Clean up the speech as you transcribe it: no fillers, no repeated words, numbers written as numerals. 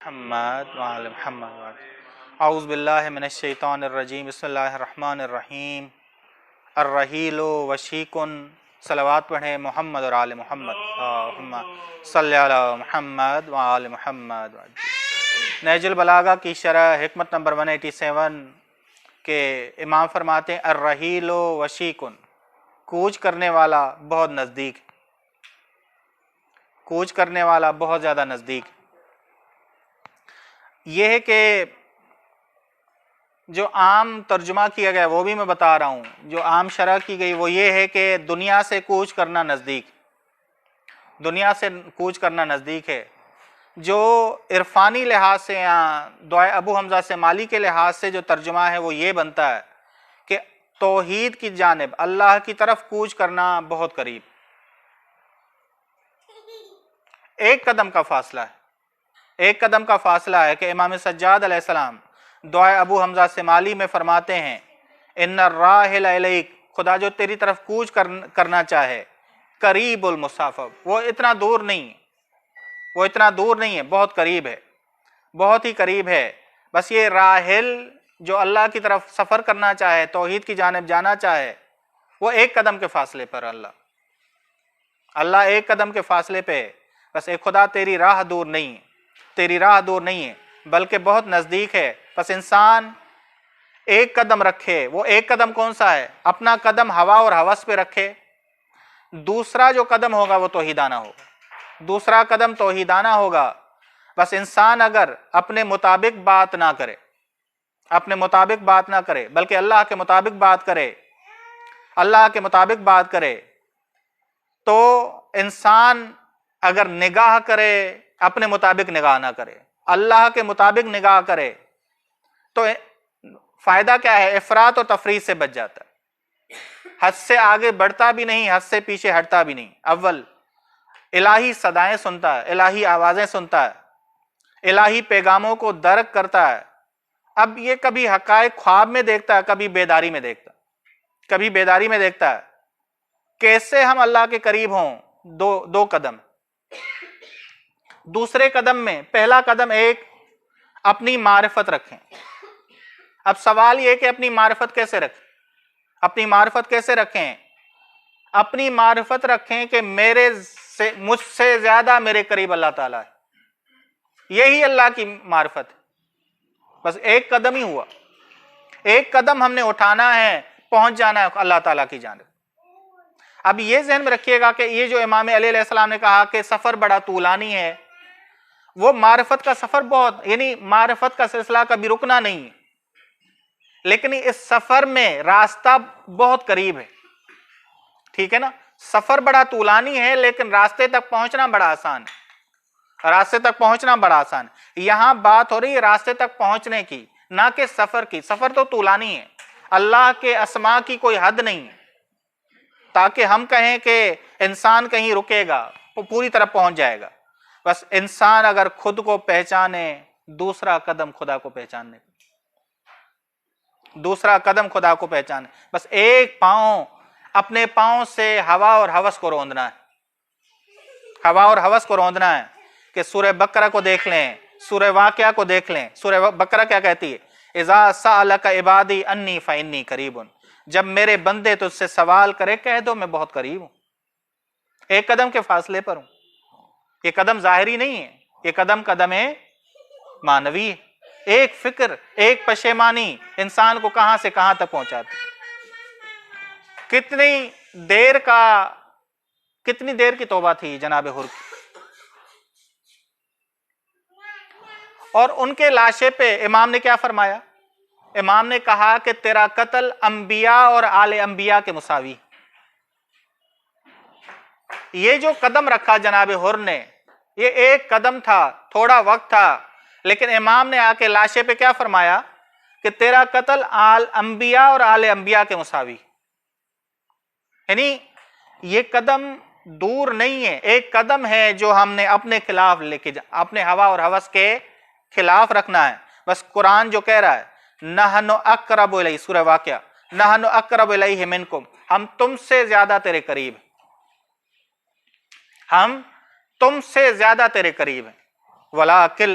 محمد وعلی محمد اعوذ باللہ من الشیطان الرجیم بسم اللہ الرحمن الرحیم الرحیل وشیکن صلوات پڑھیں محمد اور آل محمد اللہم صلی علی محمد وعلی محمد. نہج البلاغہ کی شرح حکمت نمبر 187 کے امام فرماتے ہیں الرحیل وشیکن، کوچ کرنے والا بہت نزدیک، کوچ کرنے والا بہت زیادہ نزدیک. یہ ہے کہ جو عام ترجمہ کیا گیا وہ بھی میں بتا رہا ہوں، جو عام شرح کی گئی وہ یہ ہے کہ دنیا سے کوچ کرنا نزدیک، دنیا سے کوچ کرنا نزدیک ہے. جو عرفانی لحاظ سے یا دعائے ابو حمزہ سے مالی کے لحاظ سے جو ترجمہ ہے وہ یہ بنتا ہے کہ توحید کی جانب اللہ کی طرف کوچ کرنا بہت قریب، ایک قدم کا فاصلہ ہے، ایک قدم کا فاصلہ ہے. کہ امام سجاد علیہ السلام دعائے ابو حمزہ سے مالی میں فرماتے ہیں ان الراحل الیک، خدا جو تیری طرف کوچ کرنا چاہے، قریب المصافہ، وہ اتنا دور نہیں، وہ اتنا دور نہیں ہے، بہت قریب ہے، بہت ہی قریب ہے. بس یہ راحل جو اللہ کی طرف سفر کرنا چاہے، توحید کی جانب جانا چاہے، وہ ایک قدم کے فاصلے پر اللہ ایک قدم کے فاصلے پہ. بس اے خدا تیری راہ دور نہیں ہے، تیری راہ دور نہیں ہے بلکہ بہت نزدیک ہے. بس انسان ایک قدم رکھے. وہ ایک قدم کون سا ہے؟ اپنا قدم ہوا اور ہوس پہ رکھے. دوسرا جو قدم ہوگا وہ توحیدانہ ہوگا، دوسرا قدم توحیدانہ ہوگا. بس انسان اگر اپنے مطابق بات نہ کرے، اپنے مطابق بات نہ کرے بلکہ اللہ کے مطابق بات کرے، اللہ کے مطابق بات کرے، تو انسان اگر نگاہ کرے اپنے مطابق نگاہ نہ کرے، اللہ کے مطابق نگاہ کرے، تو فائدہ کیا ہے؟ افراط و تفریط سے بچ جاتا ہے، حد سے آگے بڑھتا بھی نہیں، حد سے پیچھے ہٹتا بھی نہیں. اول الہی صدائیں سنتا ہے، الہی آوازیں سنتا ہے، الہی پیغاموں کو درک کرتا ہے. اب یہ کبھی حقائق خواب میں دیکھتا ہے، کبھی بیداری میں دیکھتا ہے، کبھی بیداری میں دیکھتا ہے. کیسے ہم اللہ کے قریب ہوں؟ دو قدم. دوسرے قدم میں پہلا قدم ایک اپنی معرفت رکھیں. اب سوال یہ کہ اپنی معرفت کیسے رکھیں؟ اپنی معرفت کیسے رکھیں؟ اپنی معرفت رکھیں کہ مجھ سے زیادہ میرے قریب اللہ تعالیٰ ہے. یہی اللہ کی معرفت ہے. بس ایک قدم ہی ہوا، ایک قدم ہم نے اٹھانا ہے، پہنچ جانا ہے اللہ تعالیٰ کی جانب. اب یہ ذہن میں رکھیے گا کہ یہ جو امام علی علیہ السلام نے کہا کہ سفر بڑا طولانی ہے، وہ معرفت کا سفر بہت، یعنی معرفت کا سلسلہ کبھی رکنا نہیں ہے، لیکن اس سفر میں راستہ بہت قریب ہے. ٹھیک ہے نا؟ سفر بڑا طولانی ہے لیکن راستے تک پہنچنا بڑا آسان ہے، راستے تک پہنچنا بڑا آسان ہے. یہاں بات ہو رہی ہے راستے تک پہنچنے کی، نہ کہ سفر کی. سفر تو طولانی ہے، اللہ کے اسماء کی کوئی حد نہیں ہے تاکہ ہم کہیں کہ انسان کہیں رکے گا، وہ پوری طرح پہنچ جائے گا. بس انسان اگر خود کو پہچانے، دوسرا قدم خدا کو پہچاننے، دوسرا قدم خدا کو پہچانے. بس ایک پاؤں، اپنے پاؤں سے ہوا اور ہوس کو روندنا ہے، ہوا اور ہوس کو روندنا ہے. کہ سورہ بقرہ کو دیکھ لیں، سورہ واقعہ کو دیکھ لیں. سورہ بقرہ کیا کہتی ہے؟ اذا سألک عبادی انی فانی قریب، جب میرے بندے تجھ سے سوال کرے کہہ دو میں بہت قریب ہوں. ایک قدم کے فاصلے پر ہوں. یہ قدم ظاہری نہیں ہے، یہ قدم معنوی ہے. ایک فکر، ایک پشیمانی انسان کو کہاں سے کہاں تک پہنچاتی. کتنی دیر کی توبہ تھی جناب حر کی، اور ان کے لاشے پہ امام نے کیا فرمایا؟ امام نے کہا کہ تیرا قتل انبیاء اور آل انبیاء کے مساوی. یہ جو قدم رکھا جناب حر نے، یہ ایک قدم تھا، تھوڑا وقت تھا، لیکن امام نے آ کے لاشے پہ کیا فرمایا کہ تیرا قتل انبیاء اور آل انبیاء کے مساوی. یعنی یہ قدم دور نہیں ہے، ایک قدم ہے جو ہم نے اپنے خلاف لے کے اپنے ہوا اور ہوس کے خلاف رکھنا ہے. بس قرآن جو کہہ رہا ہے نحن اقرب الیہ، سورہ واقعہ، نحن اقرب الیہ منکم، ہم تم سے زیادہ تیرے قریب ہیں، ہم تم سے زیادہ تیرے قریب ہیں. ولیکن